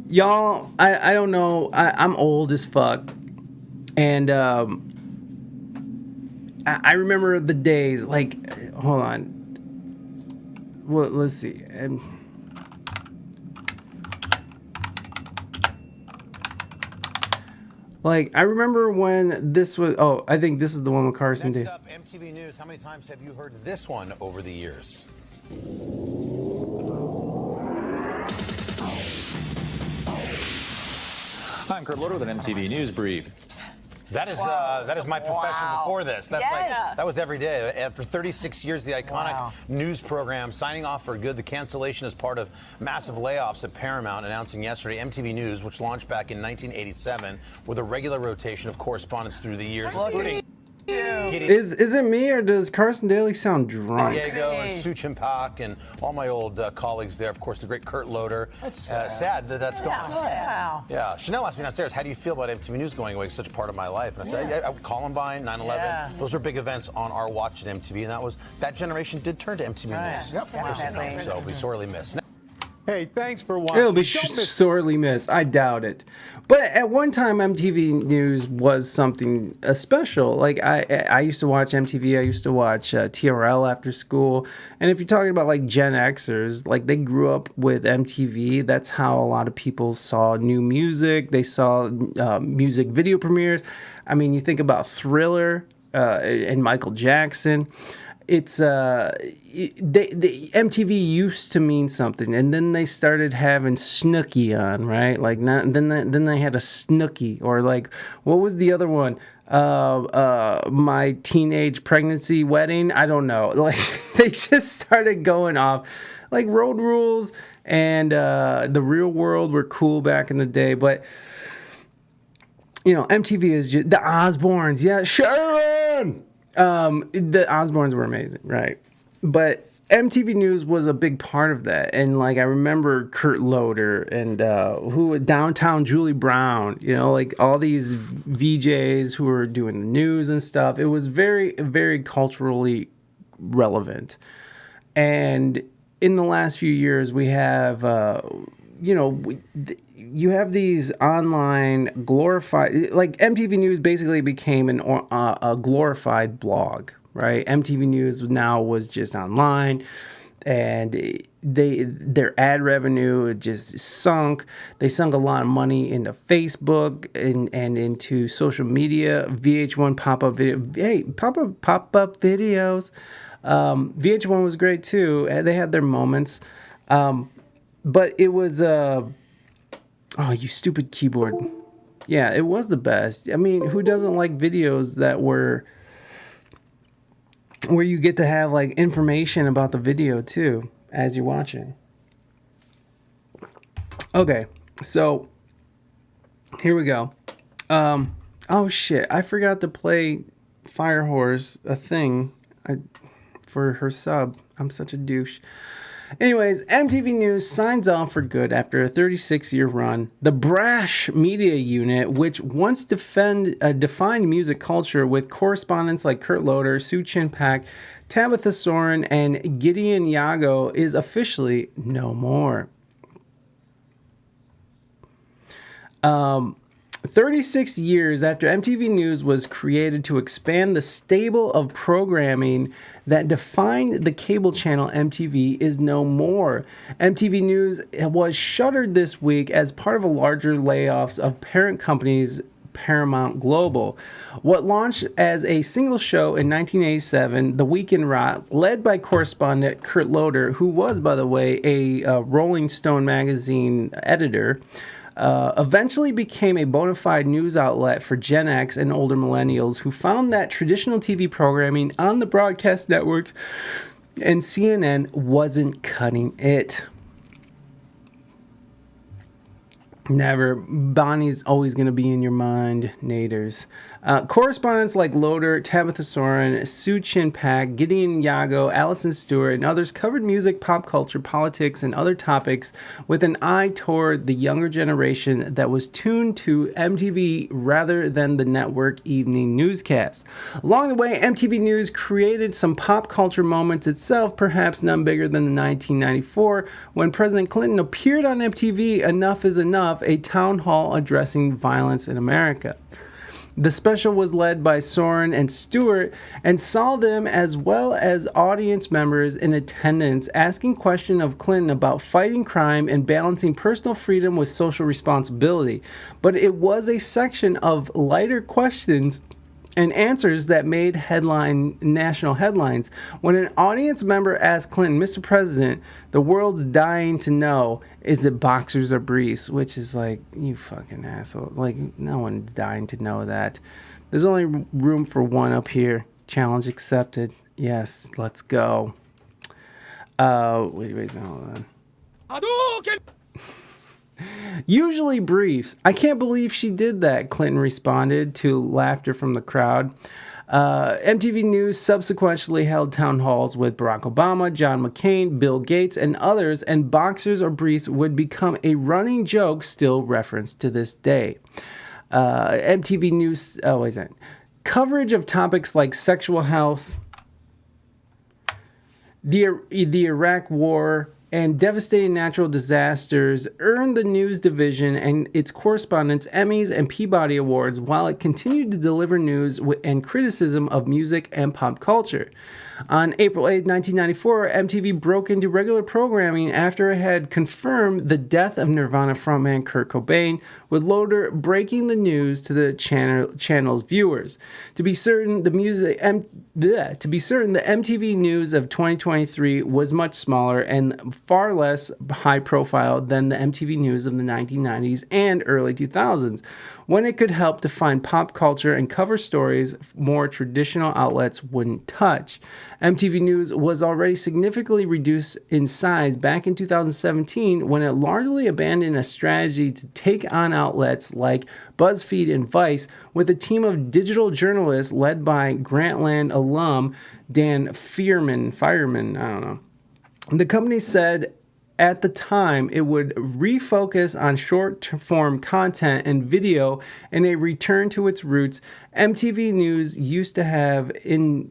Y'all, I don't know. I'm old as fuck. And I remember the days, like, hold on. Well, let's see. Like, I remember when this was, oh, I think this is the one with Carson Next did. up, MTV News. How many times have you heard this one over the years? I'm Kurt Loder with an MTV News Brief. That is my profession before this. That's that was every day. After 36 years, the iconic news program signing off for good. The cancellation is part of massive layoffs at Paramount, announcing yesterday MTV News, which launched back in 1987 with a regular rotation of correspondents through the years, including Is it me or does Carson Daly sound drunk? Diego and Suchin Pak and all my old colleagues there. Of course, the great Kurt Loder. That's sad. Sad that that's gone. Wow. Yeah. Chanel asked me downstairs, how do you feel about MTV News going away? It's such a part of my life. And I said, Columbine, 9/11, those are big events on our watch at MTV. And that generation did turn to MTV News. Yep. So we sorely miss. Hey, thanks for watching. It'll be sorely missed. I doubt it. But at one time, MTV News was something special. Like, I used to watch MTV. I used to watch TRL after school. And if you're talking about, like, Gen Xers, like, they grew up with MTV. That's how a lot of people saw new music. They saw music video premieres. I mean, you think about Thriller and Michael Jackson. It's the MTV used to mean something, and then they started having Snooki on, right? Like, then they had a Snooki, or like, what was the other one? My teenage pregnancy wedding. I don't know. Like, they just started going off. Like, Road Rules and The Real World were cool back in the day, but you know, MTV is just the Osbournes. Yeah, Sharon. The Osbournes were amazing, right? But MTV News was a big part of that. And like, I remember Kurt Loder and Downtown Julie Brown, you know, like all these VJs who were doing the news and stuff. It was very, very culturally relevant. And in the last few years, we have, you have these online glorified, like MTV News basically became a glorified blog, right? MTV News now was just online, and their ad revenue just sunk. They sunk a lot of money into Facebook and into social media. VH1 pop-up video, pop-up videos. VH1 was great too. They had their moments, but it was oh, you stupid keyboard. Yeah, it was the best. I mean, who doesn't like videos that were where you get to have like information about the video too as you're watching? Okay, so here we go. Oh shit, I forgot to play Firehorse a thing for her sub. I'm such a douche. Anyways, MTV News signs off for good after a 36-year run. The brash media unit, which once defined music culture with correspondents like Kurt Loder, Suchin Pak, Tabitha Soren, and Gideon Yago, is officially no more. 36 years after MTV News was created to expand the stable of programming that defined the cable channel MTV is no more. MTV News was shuttered this week as part of a larger layoffs of parent companies Paramount Global. What launched as a single show in 1987, The Weekend Rock, led by correspondent Kurt Loder, who was, by the way, a Rolling Stone magazine editor, eventually became a bona fide news outlet for Gen X and older millennials who found that traditional TV programming on the broadcast networks and CNN wasn't cutting it. Never. Bonnie's always going to be in your mind, Naders. Correspondents like Loder, Tabitha Soren, Suchin Pak, Gideon Yago, Allison Stewart, and others covered music, pop culture, politics, and other topics with an eye toward the younger generation that was tuned to MTV rather than the network evening newscast. Along the way, MTV News created some pop culture moments itself, perhaps none bigger than the 1994 when President Clinton appeared on MTV Enough is Enough off a town hall addressing violence in America. The special was led by Soren and Stewart and saw them as well as audience members in attendance asking questions of Clinton about fighting crime and balancing personal freedom with social responsibility. But it was a section of lighter questions and answers that made national headlines. When an audience member asked Clinton, "Mr. President, the world's dying to know, is it boxers or briefs?" Which is like, you fucking asshole. Like, no one's dying to know that. There's only room for one up here. Challenge accepted. Yes, let's go. Wait, hold on. Usually briefs. I can't believe she did that, Clinton responded to laughter from the crowd. MTV News subsequently held town halls with Barack Obama, John McCain, Bill Gates, and others, and boxers or briefs would become a running joke still referenced to this day. MTV News, coverage of topics like sexual health, the Iraq War, and devastating natural disasters earned the news division and its correspondents Emmys and Peabody Awards, while it continued to deliver news and criticism of music and pop culture. On April 8, 1994, MTV broke into regular programming after it had confirmed the death of Nirvana frontman Kurt Cobain, with Loader breaking the news to the channel's viewers. To be certain, the MTV news of 2023 was much smaller and far less high profile than the MTV news of the 1990s and early 2000s, when it could help define pop culture and cover stories more traditional outlets wouldn't touch. MTV News was already significantly reduced in size back in 2017 when it largely abandoned a strategy to take on outlets like BuzzFeed and Vice with a team of digital journalists led by Grantland alum Dan Fireman, I don't know. The company said at the time it would refocus on short-form content and video in a return to its roots. MTV News used to have intertitle.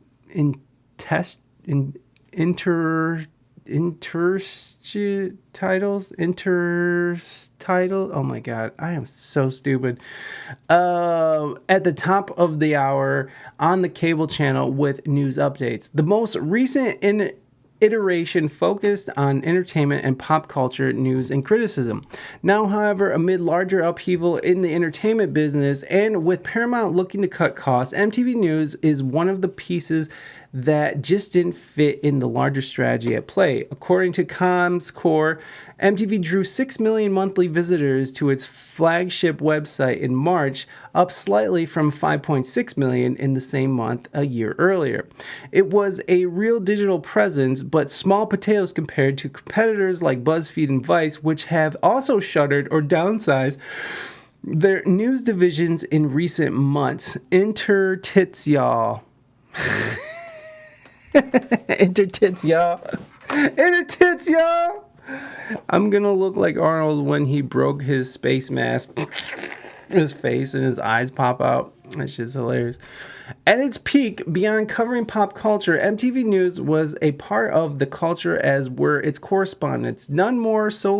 Oh my god, I am so stupid. At the top of the hour on the cable channel with news updates. The most recent iteration focused on entertainment and pop culture news and criticism. Now, however, amid larger upheaval in the entertainment business and with Paramount looking to cut costs, MTV News is one of the pieces that just didn't fit in the larger strategy at play. According to Comscore, MTV drew 6 million monthly visitors to its flagship website in March, up slightly from 5.6 million in the same month a year earlier. It was a real digital presence, but small potatoes compared to competitors like BuzzFeed and Vice, which have also shuttered or downsized their news divisions in recent months. Enter tits, y'all. Enter tits, y'all. Enter tits, y'all. I'm gonna look like Arnold when he broke his space mask. His face and his eyes pop out. That shit's hilarious. At its peak, beyond covering pop culture, MTV News was a part of the culture, as were its correspondents. None more so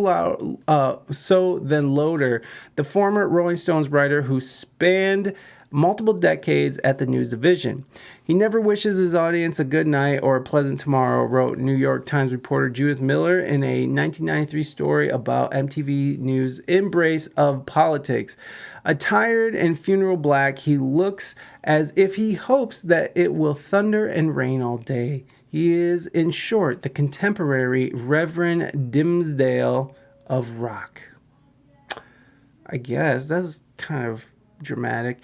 than Loader, the former Rolling Stones writer who spanned multiple decades at the news division. He never wishes his audience a good night or a pleasant tomorrow, wrote New York Times reporter Judith Miller in a 1993 story about MTV News' embrace of politics. Attired in funeral black, he looks as if he hopes that it will thunder and rain all day. He is, in short, the contemporary Reverend Dimsdale of rock. I guess that's kind of dramatic.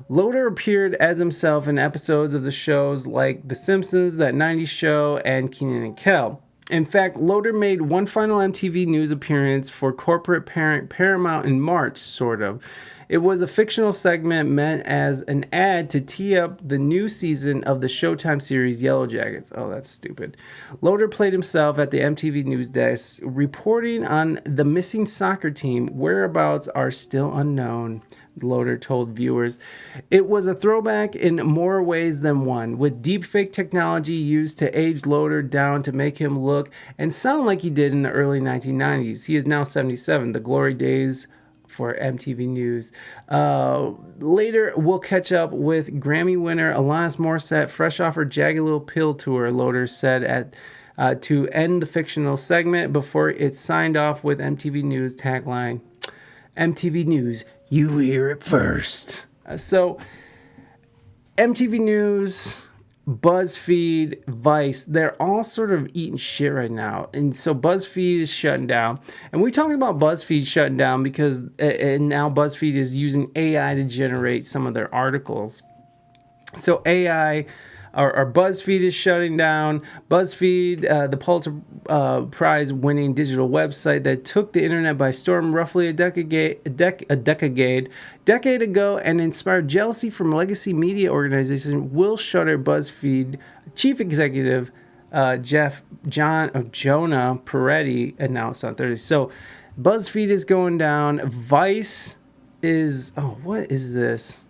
Loader appeared as himself in episodes of the shows like The Simpsons, That 90s Show, and Kenan and Kel. In fact, Loader made one final MTV News appearance for corporate parent Paramount in March, sort of. It was a fictional segment meant as an ad to tee up the new season of the Showtime series Yellow Jackets. Oh, that's stupid. Loader played himself at the MTV News desk, reporting on the missing soccer team. Whereabouts are still unknown, Loader told viewers. It was a throwback in more ways than one, with deepfake technology used to age Loader down to make him look and sound like he did in the early 1990s. He is now 77. The glory days for MTV News. Later, we'll catch up with Grammy winner Alanis Morissette, fresh off her Jagged Little Pill tour, Loader said to end the fictional segment before it signed off with MTV News tagline, MTV News, you hear it first. So, MTV News, BuzzFeed, Vice, they're all sort of eating shit right now. And so BuzzFeed is shutting down. And we're talking about BuzzFeed shutting down because and now BuzzFeed is using AI to generate some of their articles. So AI, or BuzzFeed is shutting down. BuzzFeed, the Pulitzer Prize winning digital website that took the internet by storm roughly a decade ago and inspired jealousy from legacy media organization, will shutter. BuzzFeed chief executive Jonah Peretti announced on Thursday. So BuzzFeed is going down. Vice is, what is this?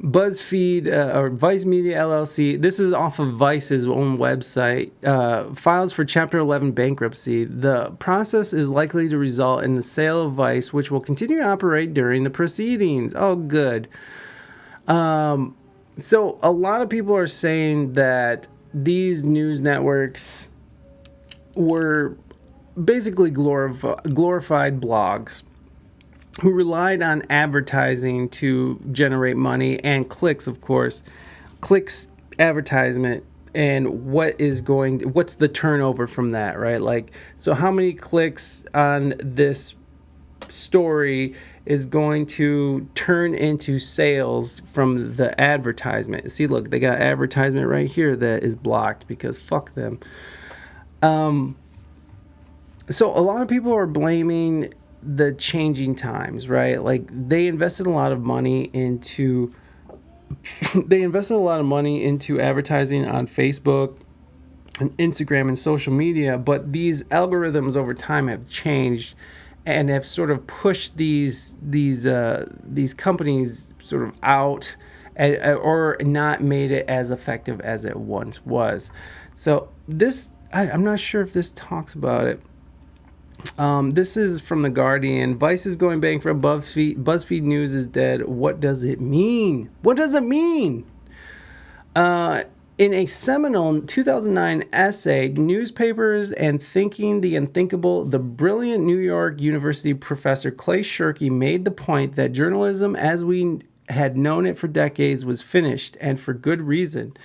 BuzzFeed or Vice Media LLC, this is off of Vice's own website, files for Chapter 11 bankruptcy. The process is likely to result in the sale of Vice, which will continue to operate during the proceedings. Oh, good. So a lot of people are saying that these news networks were basically glorified blogs who relied on advertising to generate money and clicks, of course. Clicks, advertisement, and what's the turnover from that, right? Like, so how many clicks on this story is going to turn into sales from the advertisement? See, look, they got advertisement right here that is blocked because fuck them. So a lot of people are blaming the changing times, right? Like they invested a lot of money into advertising on Facebook and Instagram and social media, but these algorithms over time have changed and have sort of pushed these companies sort of out or not made it as effective as it once was. So this, I'm not sure if this talks about it. This is from The Guardian. Vice is going bankrupt. BuzzFeed News is dead. What does it mean? What does it mean? In a seminal 2009 essay, Newspapers and Thinking the Unthinkable, the brilliant New York University professor Clay Shirky made the point that journalism as we had known it for decades was finished, and for good reason.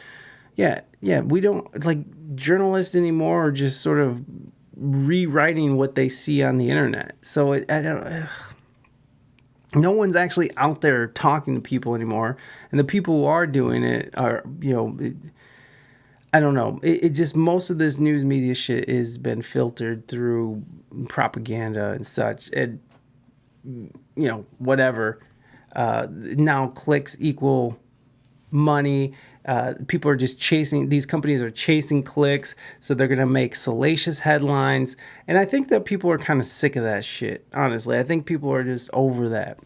Yeah, we don't, like, journalists anymore are just sort of rewriting what they see on the internet. So no one's actually out there talking to people anymore, and the people who are doing it are, I don't know. It just, most of this news media shit has been filtered through propaganda and such, and whatever. Now clicks equal money. People are just chasing, these companies are chasing clicks, so they're going to make salacious headlines. And I think that people are kind of sick of that shit, honestly. I think people are just over that.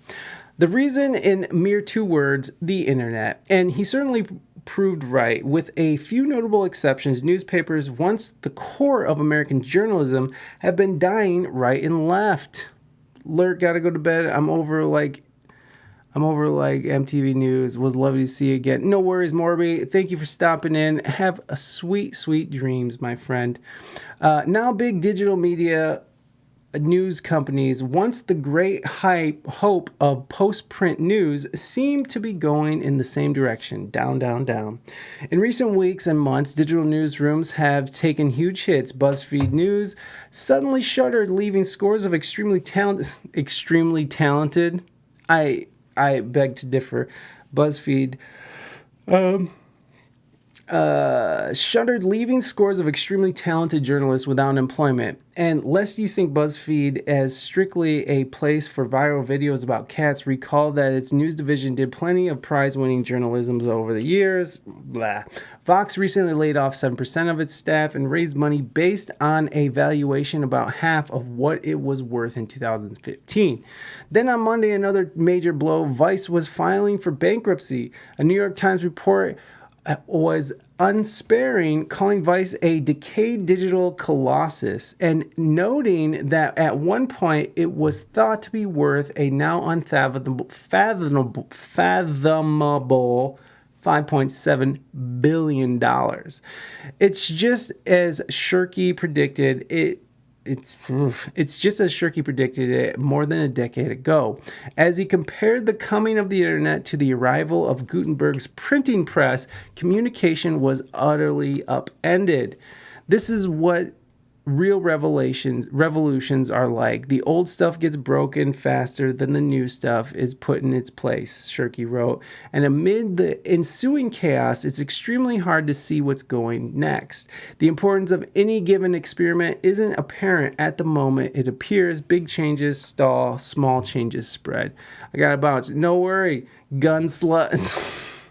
The reason, in mere 2 words, the internet. And he certainly proved right. With a few notable exceptions, newspapers, once the core of American journalism, have been dying right and left. Lurk, gotta go to bed. I'm over like MTV News. Was lovely to see you again. No worries, Morby. Thank you for stopping in. Have a sweet, sweet dreams, my friend. Now big digital media news companies, once the great hope of post-print news, seem to be going in the same direction. Down, down, down. In recent weeks and months, digital newsrooms have taken huge hits. BuzzFeed News suddenly shuttered, leaving scores of extremely talented. I beg to differ. BuzzFeed shuddered, leaving scores of extremely talented journalists without employment. And lest you think BuzzFeed as strictly a place for viral videos about cats, recall that its news division did plenty of prize-winning journalism over the years. Blah. Vox recently laid off 7% of its staff and raised money based on a valuation about half of what it was worth in 2015. Then on Monday, another major blow, Vice was filing for bankruptcy. A New York Times report was unsparing, calling Vice a decayed digital colossus and noting that at one point it was thought to be worth a now unfathomable $5.7 billion. It's just as Shirky predicted it. It's just as Shirky predicted it more than a decade ago, as he compared the coming of the internet to the arrival of Gutenberg's printing press. Communication was utterly upended. This is what real revolutions are like. The old stuff gets broken faster than the new stuff is put in its place, Shirky wrote. And amid the ensuing chaos, it's extremely hard to see what's going next. The importance of any given experiment isn't apparent at the moment it appears. Big changes stall, small changes spread. I got a bounce. No worry, gun sluts.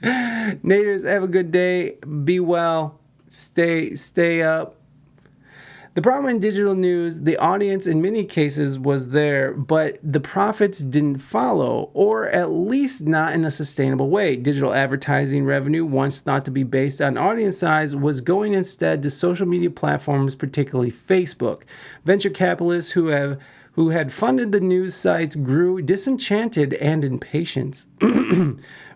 Naders, have a good day. Be well. Stay up. The problem in digital news, the audience in many cases was there, but the profits didn't follow, or at least not in a sustainable way. Digital advertising revenue, once thought to be based on audience size, was going instead to social media platforms, particularly Facebook. Venture capitalists who had funded the news sites grew disenchanted and impatient.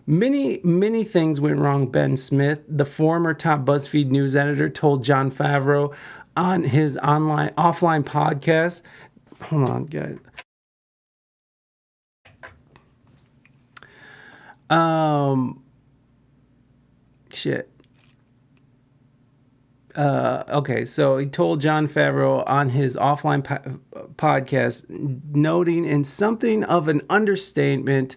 Many things went wrong, Ben Smith, the former top BuzzFeed news editor, told Jon Favreau on his offline podcast. Hold on, guys. Okay, so he told Jon Favreau on his offline podcast, noting in something of an understatement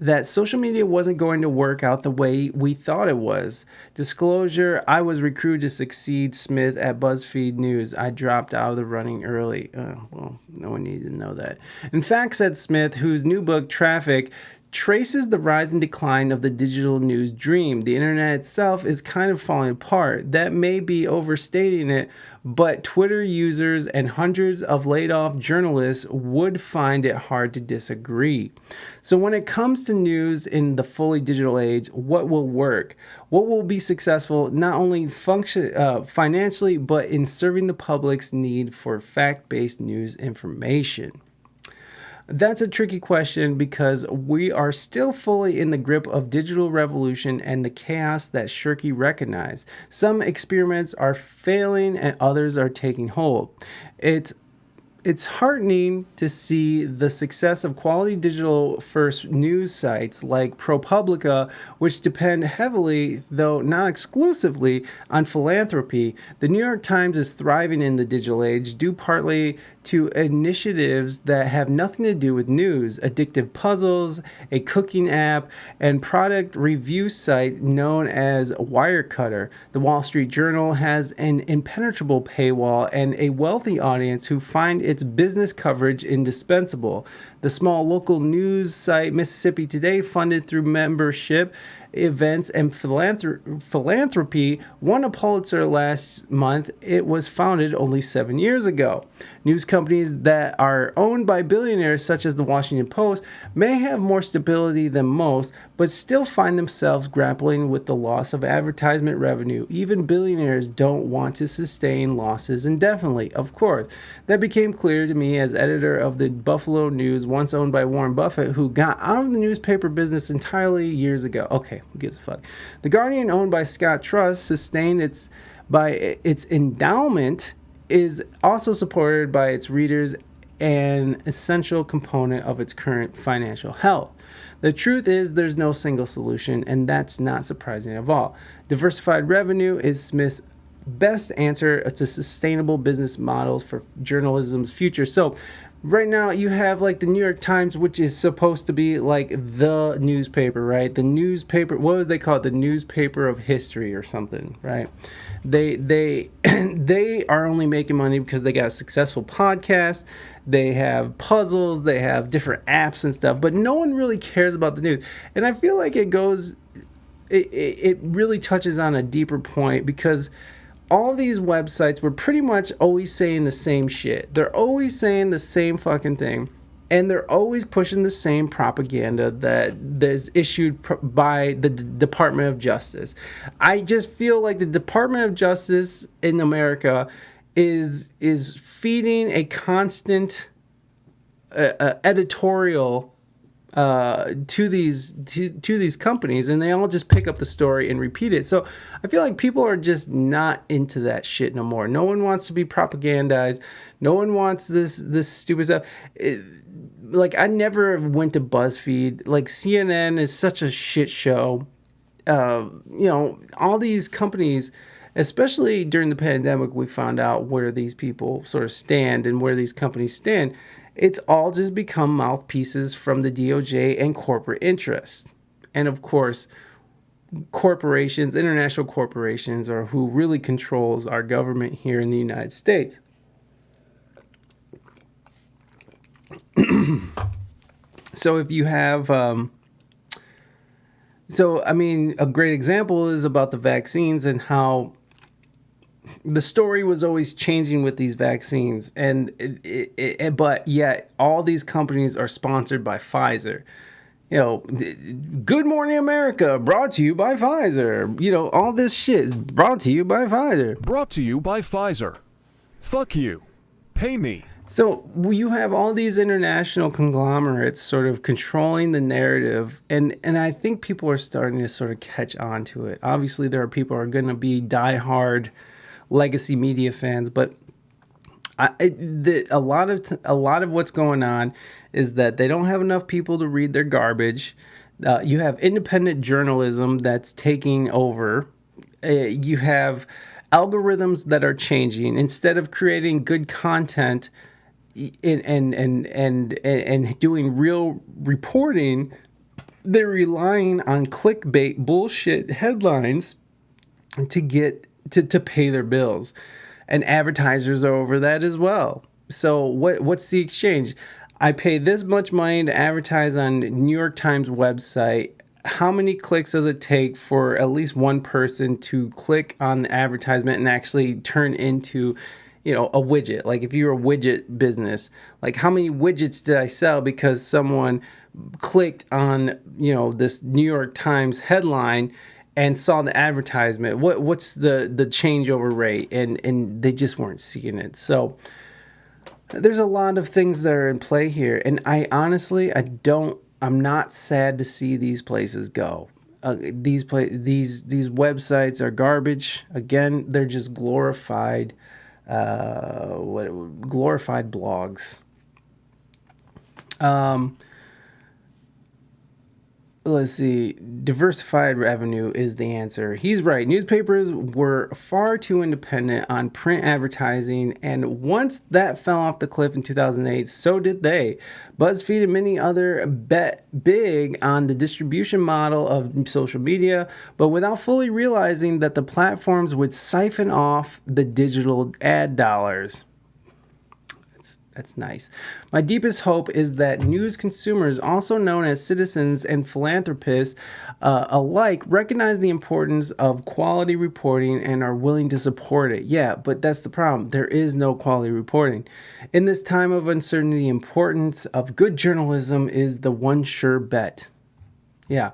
that social media wasn't going to work out the way we thought it was. Disclosure, I was recruited to succeed Smith at BuzzFeed News. I dropped out of the running early. Well, no one needed to know that. In fact, said Smith, whose new book, Traffic, traces the rise and decline of the digital news dream. The internet itself is kind of falling apart. That may be overstating it, but Twitter users and hundreds of laid-off journalists would find it hard to disagree. So when it comes to news in the fully digital age, what will work? What will be successful not only financially, but in serving the public's need for fact-based news information? That's a tricky question because we are still fully in the grip of digital revolution and the chaos that Shirky recognized. Some experiments are failing and others are taking hold. It's heartening to see the success of quality digital-first news sites like ProPublica, which depend heavily, though not exclusively, on philanthropy. The New York Times is thriving in the digital age, due partly to initiatives that have nothing to do with news, addictive puzzles, a cooking app, and product review site known as Wirecutter. The Wall Street Journal has an impenetrable paywall and a wealthy audience who find its business coverage indispensable. The small local news site Mississippi Today, funded through membership, events, and philanthropy, won a Pulitzer last month. It was founded only 7 years ago. News companies that are owned by billionaires, such as the Washington Post, may have more stability than most, but still find themselves grappling with the loss of advertisement revenue. Even billionaires don't want to sustain losses indefinitely, of course. That became clear to me as editor of the Buffalo News, once owned by Warren Buffett, who got out of the newspaper business entirely years ago. Okay, who gives a fuck? The Guardian, owned by Scott Trust, sustained by its endowment, is also supported by its readers, an essential component of its current financial health. The truth is there's no single solution, and that's not surprising at all. Diversified revenue is Smith's best answer to sustainable business models for journalism's future. So right now you have like the New York Times, which is supposed to be like the newspaper, right? The newspaper, what would they call it? The newspaper of history or something, right? They they are only making money because they got a successful podcast. They have puzzles, they have different apps and stuff, but no one really cares about the news. And I feel like it really touches on a deeper point, because all these websites were pretty much always saying the same shit. They're always saying the same fucking thing. And they're always pushing the same propaganda that is issued by the Department of Justice. I just feel like the Department of Justice in America is feeding a constant editorial to these companies, and they all just pick up the story and repeat it. So I feel like people are just not into that shit no more. No one wants to be propagandized. No one wants this stupid stuff. Like, I never went to BuzzFeed. Like, CNN is such a shit show. All these companies, especially during the pandemic, we found out where these people sort of stand and where these companies stand. It's all just become mouthpieces from the DOJ and corporate interests. And of course, corporations, international corporations, are who really controls our government here in the United States. So if you have, a great example is about the vaccines and how the story was always changing with these vaccines, but yet all these companies are sponsored by Pfizer. Good Morning America, brought to you by Pfizer. All this shit is brought to you by Pfizer. Brought to you by Pfizer. Fuck you. Pay me. So you have all these international conglomerates sort of controlling the narrative, and I think people are starting to sort of catch on to it. Obviously, there are people who are going to be diehard legacy media fans, but a lot of what's going on is that they don't have enough people to read their garbage. You have independent journalism that's taking over. You have algorithms that are changing. Instead of creating good content and doing real reporting, they're relying on clickbait bullshit headlines to pay their bills, and advertisers are over that as well. So what's the exchange? I pay this much money to advertise on New York Times website. How many clicks does it take for at least one person to click on the advertisement and actually turn into a widget? Like, if you're a widget business, like, how many widgets did I sell because someone clicked on, this New York Times headline and saw the advertisement? What's the changeover rate? And they just weren't seeing it. So there's a lot of things that are in play here. And I honestly, I'm not sad to see these places go. These websites are garbage. Again, they're just glorified blogs. Let's see. Diversified revenue is the answer. He's right. Newspapers were far too independent on print advertising, and once that fell off the cliff in 2008, so did they. BuzzFeed and many other bet big on the distribution model of social media, but without fully realizing that the platforms would siphon off the digital ad dollars. That's nice. My deepest hope is that news consumers, also known as citizens and philanthropists alike, recognize the importance of quality reporting and are willing to support it. Yeah, but that's the problem. There is no quality reporting. In this time of uncertainty, the importance of good journalism is the one sure bet. Yeah.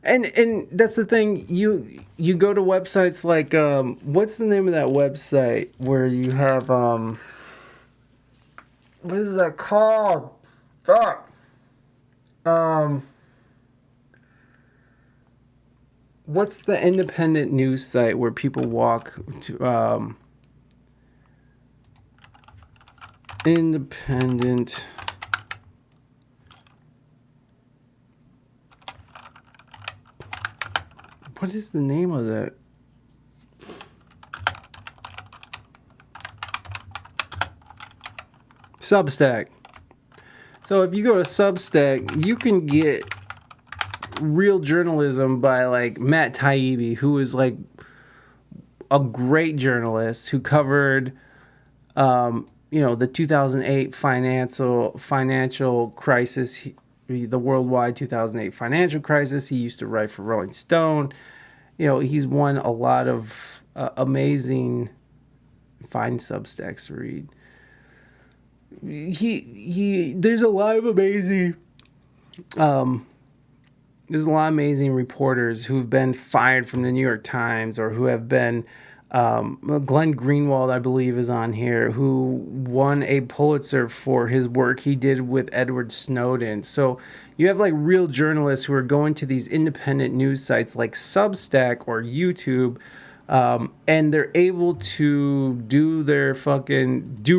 And that's the thing. You go to websites like, what's the name of that website where you have... what is that called? Fuck. What's the independent news site where people walk to, independent. What is the name of that? Substack. So if you go to Substack, you can get real journalism by like Matt Taibbi, who is like a great journalist who covered, the 2008 financial crisis, the worldwide 2008 financial crisis. He used to write for Rolling Stone. He's won a lot of amazing. Find Substacks to read. There's a lot of amazing. There's a lot of amazing reporters who've been fired from the New York Times or who have been. Glenn Greenwald, I believe, is on here, who won a Pulitzer for his work he did with Edward Snowden. So you have like real journalists who are going to these independent news sites like Substack or YouTube, and they're able to do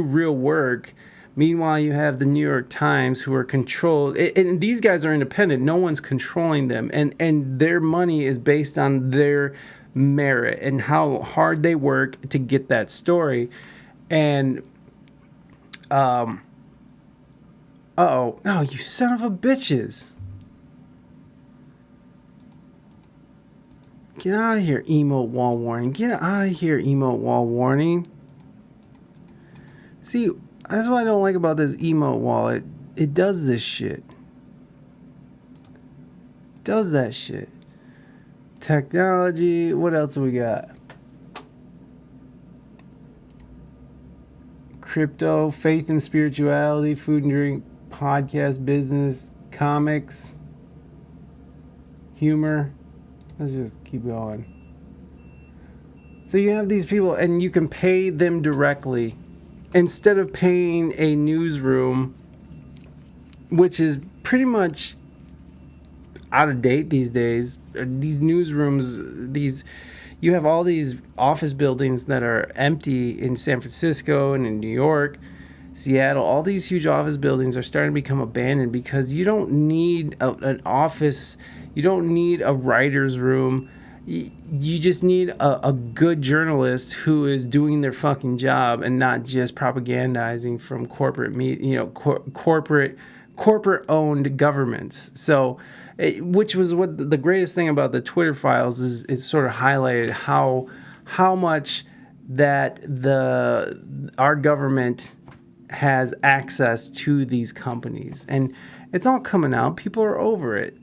real work. Meanwhile, you have the New York Times who are controlled, and these guys are independent. No one's controlling them, and their money is based on their merit and how hard they work to get that story. And oh, you son of a bitches. Get out of here, emote wall warning. Get out of here, emote wall warning. See, that's what I don't like about this emote wall. It does this shit. It does that shit. Technology. What else do we got? Crypto, faith and spirituality, food and drink, podcast, business, comics, humor. Let's just keep going. So you have these people and you can pay them directly instead of paying a newsroom, which is pretty much out of date these days. These newsrooms, you have all these office buildings that are empty in San Francisco and in New York, Seattle. All these huge office buildings are starting to become abandoned because you don't need an office. You don't need a writer's room. You just need a good journalist who is doing their fucking job and not just propagandizing from corporate corporate owned governments. So, which was what the greatest thing about the Twitter files is. It sort of highlighted how much that our government has access to these companies, and it's all coming out. People are over it.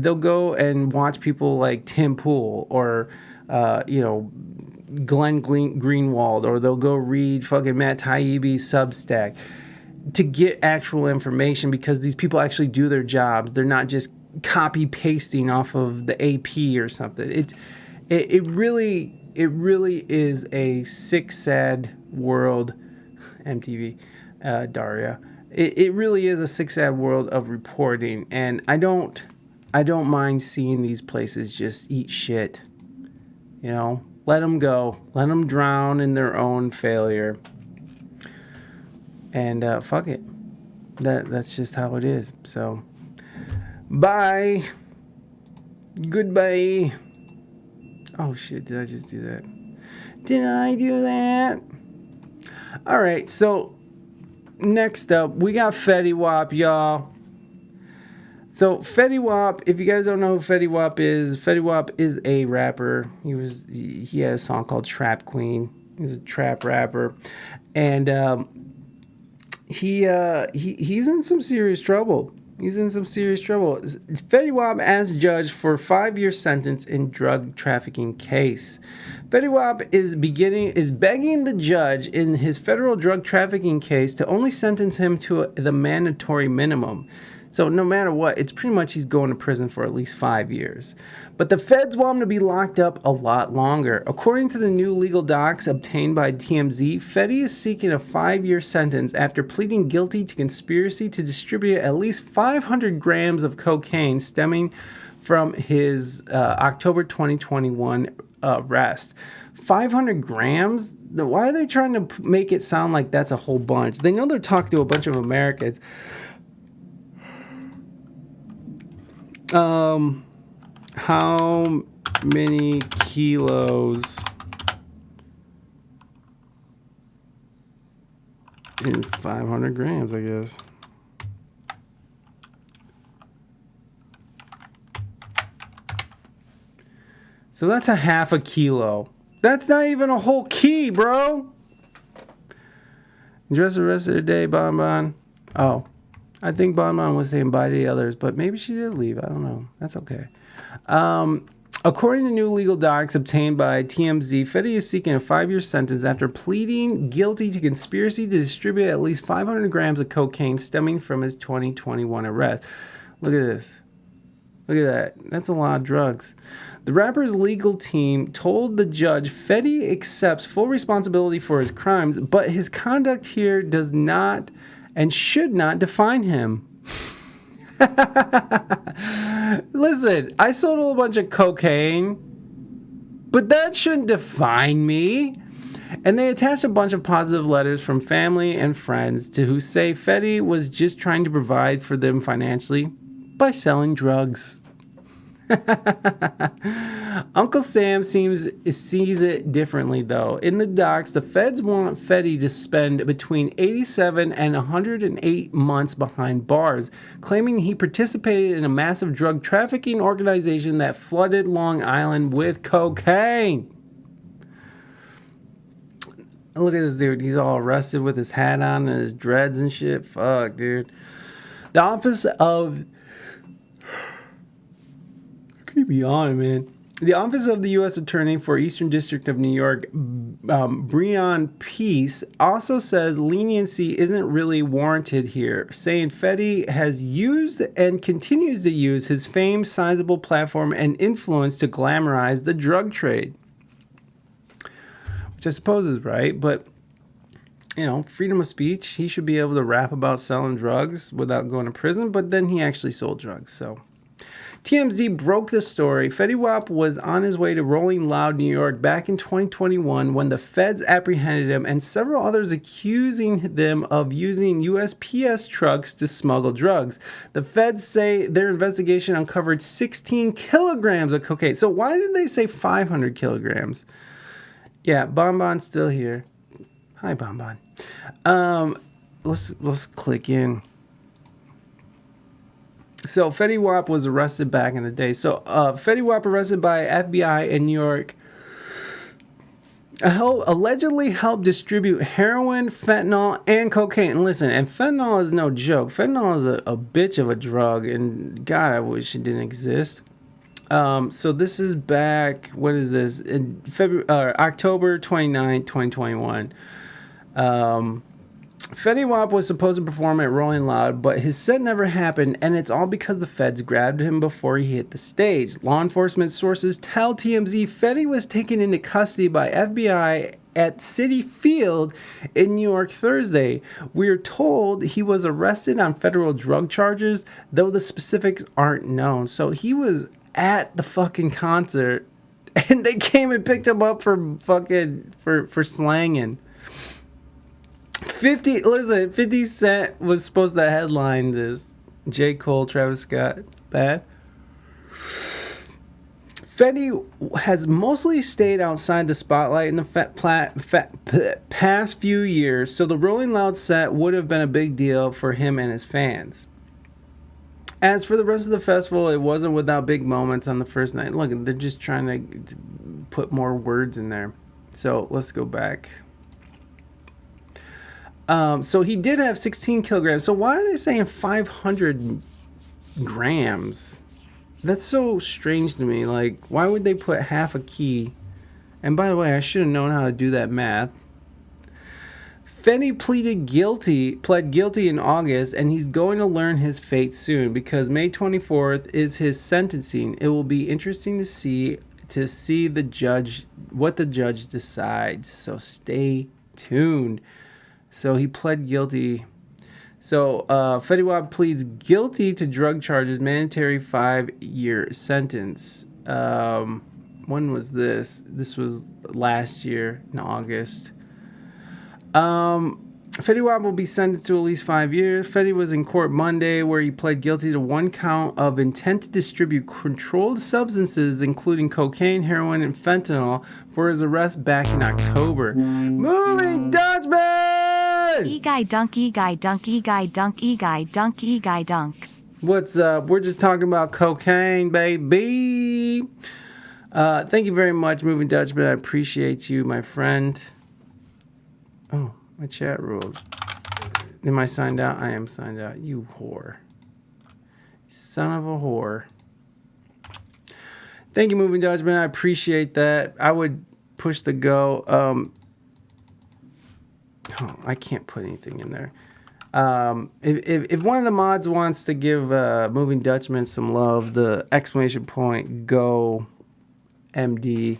They'll go and watch people like Tim Pool or Glenn Greenwald, or they'll go read fucking Matt Taibbi's Substack to get actual information, because these people actually do their jobs. They're not just copy pasting off of the AP or something. It really is a sick, sad world. MTV, Daria. It really is a sick, sad world of reporting, and I don't mind seeing these places just eat shit. Let them go. Let them drown in their own failure. And fuck it. That's just how it is. So, bye. Goodbye. Oh shit, did I just do that? Did I do that? All right, so next up, we got Fetty Wap, y'all. So Fetty Wap, if you guys don't know who Fetty Wap is a rapper. He had a song called Trap Queen. He's a trap rapper, and he's in some serious trouble. Fetty Wap as judge for 5-year sentence in drug trafficking case. Fetty Wap is begging the judge in his federal drug trafficking case to only sentence him to the mandatory minimum. So no matter what, it's pretty much he's going to prison for at least 5 years. But the feds want him to be locked up a lot longer. According to the new legal docs obtained by TMZ, Fetty is seeking a 5-year sentence after pleading guilty to conspiracy to distribute at least 500 grams of cocaine stemming from his October 2021 arrest. 500 grams? Why are they trying to make it sound like that's a whole bunch? They know they're talking to a bunch of Americans. How many kilos in 500 grams, I guess. So that's a half a kilo. That's not even a whole key, bro. Dress the rest of the day, Bon Bon. Oh, I think Bon Bon was saying bye to the others, but maybe she did leave. I don't know. That's okay. According to new legal docs obtained by TMZ, Fetty is seeking a 5-year sentence after pleading guilty to conspiracy to distribute at least 500 grams of cocaine stemming from his 2021 arrest. Look at this. Look at that. That's a lot of drugs. The rapper's legal team told the judge Fetty accepts full responsibility for his crimes, but his conduct here does not and should not define him. Listen, I sold a bunch of cocaine, but that shouldn't define me. And they attached a bunch of positive letters from family and friends to who say Fetty was just trying to provide for them financially by selling drugs. Uncle Sam sees it differently, though. In the docs, the feds want Fetty to spend between 87 and 108 months behind bars, claiming he participated in a massive drug trafficking organization that flooded Long Island with cocaine. Look at this dude. He's all arrested with his hat on and his dreads and shit. Fuck, dude. The office of... Keep me on, man. The Office of the U.S. Attorney for Eastern District of New York, Breon Peace, also says leniency isn't really warranted here, saying Fetty has used and continues to use his fame, sizable platform, and influence to glamorize the drug trade. Which I suppose is right, but, you know, freedom of speech. He should be able to rap about selling drugs without going to prison, but then he actually sold drugs, so... TMZ broke the story. Fetty Wap was on his way to Rolling Loud, New York back in 2021 when the feds apprehended him and several others accusing them of using USPS trucks to smuggle drugs. The feds say their investigation uncovered 16 kilograms of cocaine. So why did they say 500 kilograms? Yeah, Bon Bon's still here. Hi, Bon Bon. Let's click in. So Fetty Wap was arrested back in the day. So Fetty Wap arrested by FBI in New York. Allegedly helped distribute heroin, fentanyl, and cocaine. And listen, and fentanyl is no joke. Fentanyl is a bitch of a drug. And God, I wish it didn't exist. So this is back, what is this? In October 29, 2021. Fetty Wap was supposed to perform at Rolling Loud, but his set never happened, and it's all because the feds grabbed him before he hit the stage. Law enforcement sources tell TMZ Fetty was taken into custody by FBI at Citi Field in New York Thursday. We're told he was arrested on federal drug charges, though the specifics aren't known. So he was at the fucking concert, and they came and picked him up for fucking for slanging. 50 Cent was supposed to headline this. J. Cole, Travis Scott, bad. Fetty has mostly stayed outside the spotlight in the past few years, so the Rolling Loud set would have been a big deal for him and his fans. As for the rest of the festival, it wasn't without big moments on the first night. Look, they're just trying to put more words in there. So let's go back. So he did have 16 kilograms. So why are they saying 500 grams? That's so strange to me. Like, why would they put half a key? And by the way, I should have known how to do that math. Fetty pled guilty in August, and he's going to learn his fate soon because May 24th is his sentencing. It will be interesting to see the judge, what the judge decides. So stay tuned. So he pled guilty. So Fetty Wap pleads guilty to drug charges, mandatory 5-year sentence. When was this? This was last year in August. Fetty Wap will be sentenced to at least 5 years. Fetty was in court Monday where he pled guilty to 1 count of intent to distribute controlled substances, including cocaine, heroin, and fentanyl, for his arrest back in October. Moving Dutchman! E-guy dunk, e-guy dunk, e-guy dunk, e-guy dunk, e-guy dunk. What's up? We're just talking about cocaine, baby. Thank you very much, Moving Dutchman. I appreciate you, my friend. Oh, my chat rules. Am I signed out? I am signed out. You whore. Son of a whore. Thank you, Moving Dutchman. I appreciate that. I would push the go. Oh, I can't put anything in there. If one of the mods wants to give Moving Dutchman some love, the exclamation point go MD.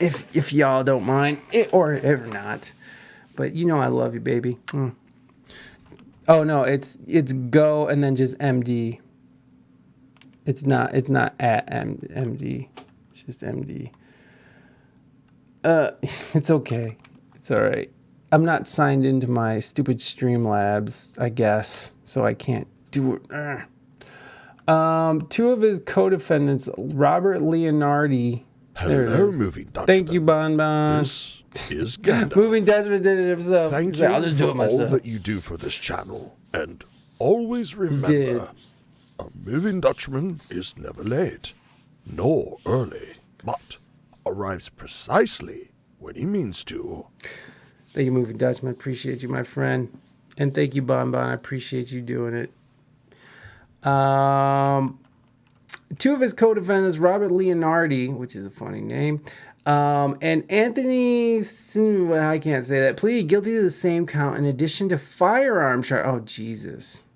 If y'all don't mind, or if not, but you know I love you, baby. Oh no, it's go and then just MD. It's not at MD. It's just MD. It's okay. It's all right. I'm not signed into my stupid Streamlabs, I guess, so I can't do it. Two of his co-defendants, Robert Leonardi. Hello, Moving Dutchman. Thank you, Bon Bon. This is Gandalf. Moving Dutchman did it himself. Thank I'll you just do for it myself. all that you do for this channel. And always remember, a Moving Dutchman is never late, nor early, but arrives precisely when he means to. Thank you, Moving Dutchman. Appreciate you, my friend. And thank you, Bon Bon. I appreciate you doing it. Two of his co-defendants, Robert Leonardi, which is a funny name, and Anthony, I can't say that, pleaded guilty to the same count in addition to firearm charge. Oh, Jesus.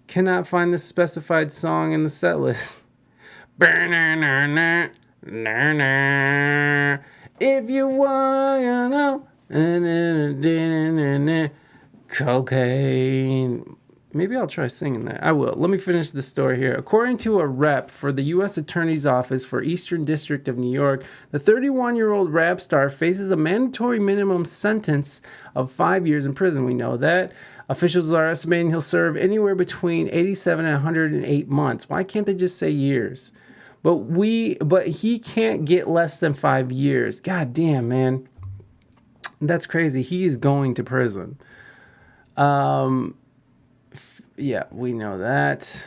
Cannot find the specified song in the set list. If you wanna know, cocaine. Maybe I'll try singing that. I will. Let me finish the story here. According to a rep for the U.S. Attorney's Office for Eastern District of New York, the 31-year-old rap star faces a mandatory minimum sentence of 5 years in prison. We know that. Officials are estimating he'll serve anywhere between 87 and 108 months. Why can't they just say years? But he can't get less than 5 years. God damn, man. That's crazy. He is going to prison. Yeah, we know that.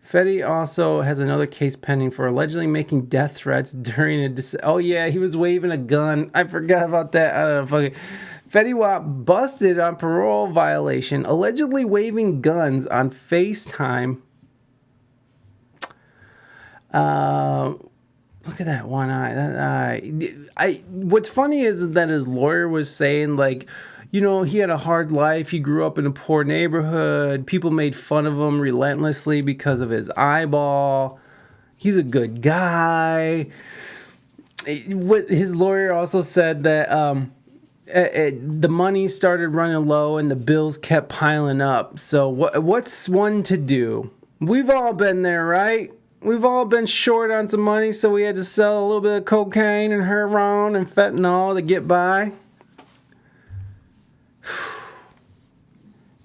Fetty also has another case pending for allegedly making death threats during a... Oh, yeah, he was waving a gun. I forgot about that. I don't know. Fetty Wap busted on parole violation, allegedly waving guns on FaceTime. Look at that one eye. That eye. What's funny is that his lawyer was saying, like... You know, he had a hard life. He grew up in a poor neighborhood. People made fun of him relentlessly because of his eyeball. He's a good guy. His lawyer also said that the money started running low and the bills kept piling up. So what's one to do? We've all been there, right? We've all been short on some money, so we had to sell a little bit of cocaine and heroin and fentanyl to get by.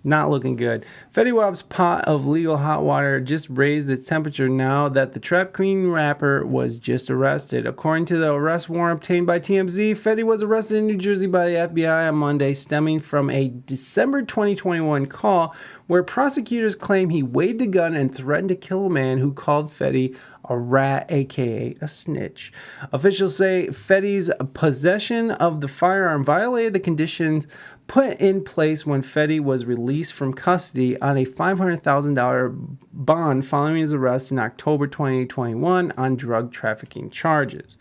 Not looking good. Fetty Wap's pot of legal hot water just raised its temperature now that the trafficking rapper was just arrested. According to the arrest warrant obtained by TMZ, Fetty was arrested in New Jersey by the FBI on Monday, stemming from a December 2021 call where prosecutors claim he waved a gun and threatened to kill a man who called Fetty a rat, aka a snitch. Officials say Fetty's possession of the firearm violated the conditions put in place when Fetty was released from custody on a $500,000 bond following his arrest in October 2021 on drug trafficking charges.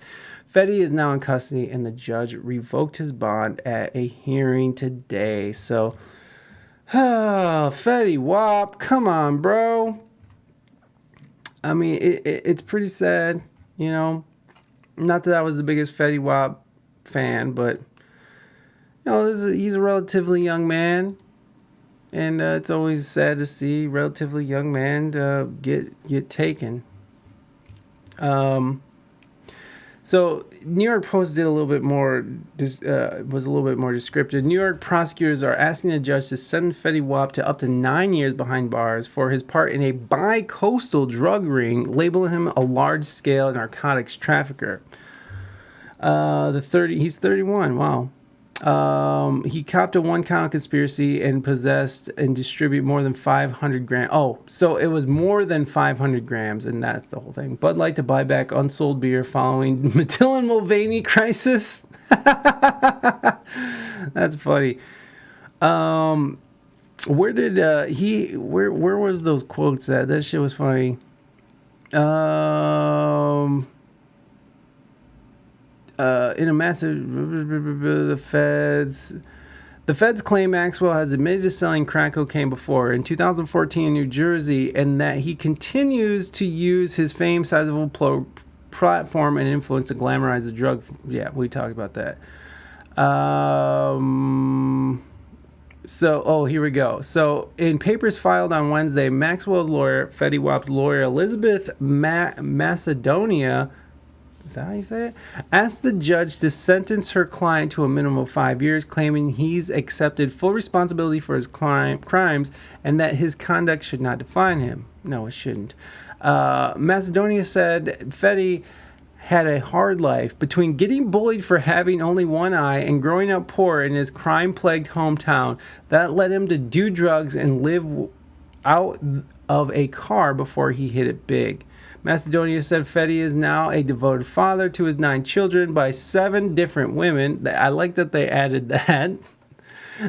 Fetty is now in custody and the judge revoked his bond at a hearing today. So, Fetty Wap, come on, bro. I mean, it's pretty sad, you know. Not that I was the biggest Fetty Wap fan, but you know, he's a relatively young man, and it's always sad to see relatively young man get taken. So New York Post did a little bit more, was a little bit more descriptive. New York prosecutors are asking the judge to send Fetty Wap to up to 9 years behind bars for his part in a bi-coastal drug ring, labeling him a large-scale narcotics trafficker. He's 31. Wow. He copped a one-count conspiracy and possessed and distribute more than 500 grams. Oh, so it was more than 500 grams, and that's the whole thing. Bud Light to buy back unsold beer following Matilda Mulvaney crisis. That's funny. Where did where was those quotes at? That shit was funny. In a massive, the feds claim Maxwell has admitted to selling crack cocaine before in 2014 in New Jersey, and that he continues to use his fame, sizable platform, and influence to glamorize the drug. Yeah, we talked about that. Here we go. So, in papers filed on Wednesday, Maxwell's lawyer, Fetty Wap's lawyer, Elizabeth Macedonia, is that how you say it? Asked the judge to sentence her client to a minimum of 5 years, claiming he's accepted full responsibility for his crimes and that his conduct should not define him. No, it shouldn't. Macedonia said Fetty had a hard life between getting bullied for having only one eye and growing up poor in his crime-plagued hometown. That led him to do drugs and live out of a car before he hit it big. Macedonia said Fetty is now a devoted father to his 9 children by 7 different women. I like that they added that.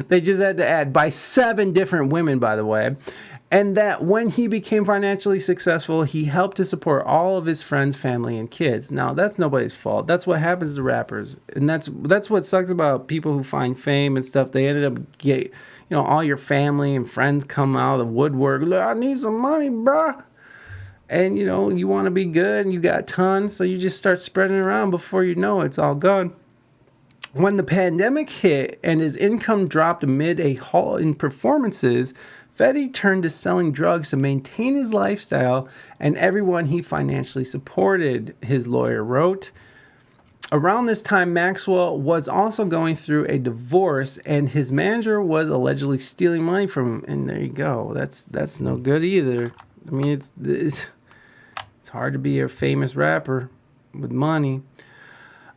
They just had to add by 7 different women, by the way. And that when he became financially successful, he helped to support all of his friends, family, and kids. Now, that's nobody's fault. That's what happens to rappers. And that's what sucks about people who find fame and stuff. They ended up all your family and friends come out of the woodwork. Look, I need some money, bruh. And, you want to be good and you got tons, so you just start spreading it around. Before you know it, it's all gone. When the pandemic hit and his income dropped amid a halt in performances, Fetty turned to selling drugs to maintain his lifestyle and everyone he financially supported, his lawyer wrote. Around this time, Maxwell was also going through a divorce, and his manager was allegedly stealing money from him. And there you go. That's no good either. I mean, it's hard to be a famous rapper with money.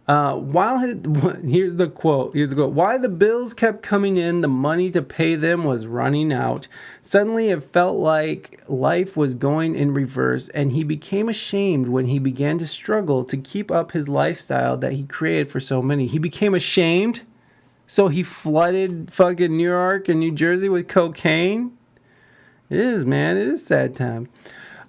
Here's the quote. While the bills kept coming in, the money to pay them was running out. Suddenly, it felt like life was going in reverse, and he became ashamed when he began to struggle to keep up his lifestyle that he created for so many. He became ashamed, so he flooded fucking New York and New Jersey with cocaine. It is, man. It is sad time.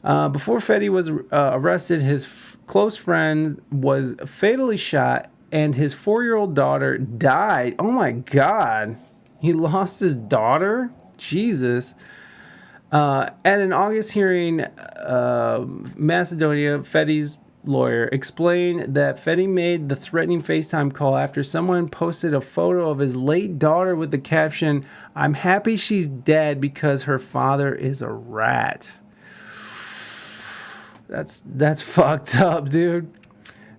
Before Fetty was arrested, his close friend was fatally shot, and his 4-year-old daughter died. Oh, my God. He lost his daughter? Jesus. At an August hearing, Macedonia, Fetty's lawyer, explained that Fetty made the threatening FaceTime call after someone posted a photo of his late daughter with the caption, "I'm happy she's dead because her father is a rat." That's fucked up, dude.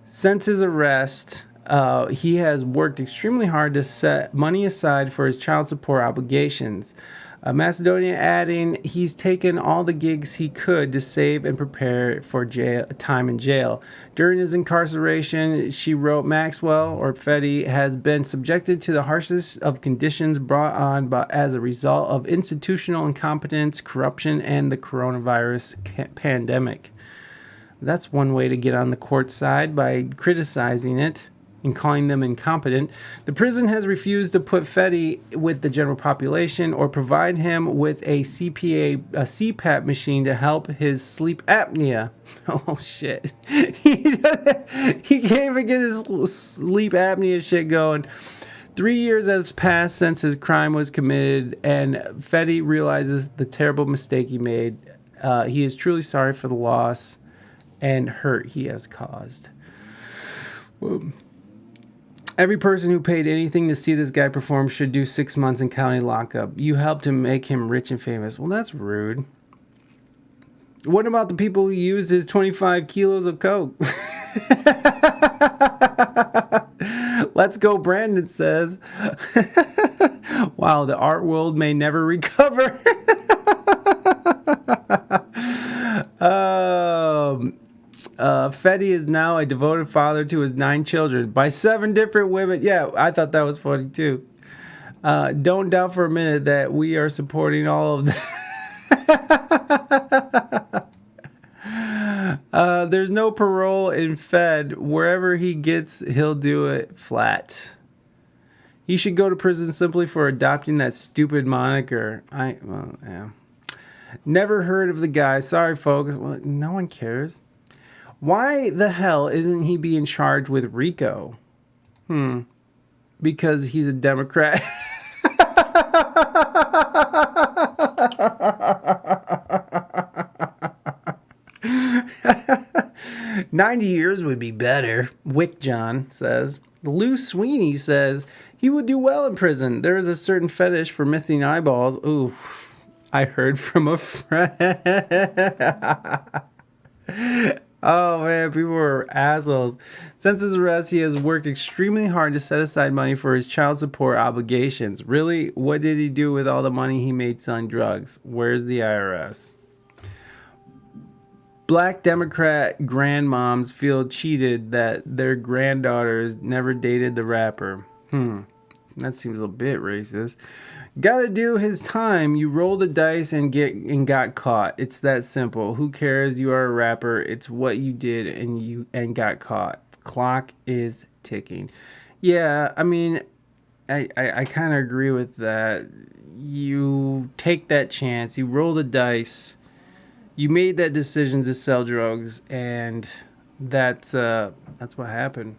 Since his arrest, he has worked extremely hard to set money aside for his child support obligations. Macedonia adding he's taken all the gigs he could to save and prepare for time in jail. During his incarceration, she wrote, Maxwell, or Fetty, has been subjected to the harshest of conditions brought on as a result of institutional incompetence, corruption, and the coronavirus pandemic. That's one way to get on the court side, by criticizing it and calling them incompetent. The prison has refused to put Fetty with the general population or provide him with a CPAP machine to help his sleep apnea. Oh, shit. He can't even get his sleep apnea shit going. 3 years has passed since his crime was committed, and Fetty realizes the terrible mistake he made. He is truly sorry for the loss and hurt he has caused. Every person who paid anything to see this guy perform should do 6 months in county lockup. You helped him make him rich and famous. Well, that's rude. What about the people who used his 25 kilos of coke? Let's go, Brandon says. Wow, the art world may never recover. Fetty is now a devoted father to his 9 children by 7 different women. Yeah, I thought that was funny too. Don't doubt for a minute that we are supporting all of them. There's no parole in Fed. Wherever he gets, he'll do it flat. He should go to prison simply for adopting that stupid moniker. Yeah. Never heard of the guy. Sorry, folks. Well, no one cares. Why the hell isn't he being charged with RICO? Because he's a Democrat. 90 years would be better, Wick John says. Lou Sweeney says he would do well in prison. There is a certain fetish for missing eyeballs. Ooh, I heard from a friend. Oh man, people are assholes. Since his arrest, he has worked extremely hard to set aside money for his child support obligations. Really? What did he do with all the money he made selling drugs? Where's the IRS? Black Democrat grandmoms feel cheated that their granddaughters never dated the rapper. That seems a bit racist. Gotta do his time. You roll the dice and got caught. It's that simple. Who cares? You are a rapper. It's what you did and got caught. Clock is ticking. Yeah, I mean, I kind of agree with that. You take that chance. You roll the dice. You made that decision to sell drugs, and that's what happened.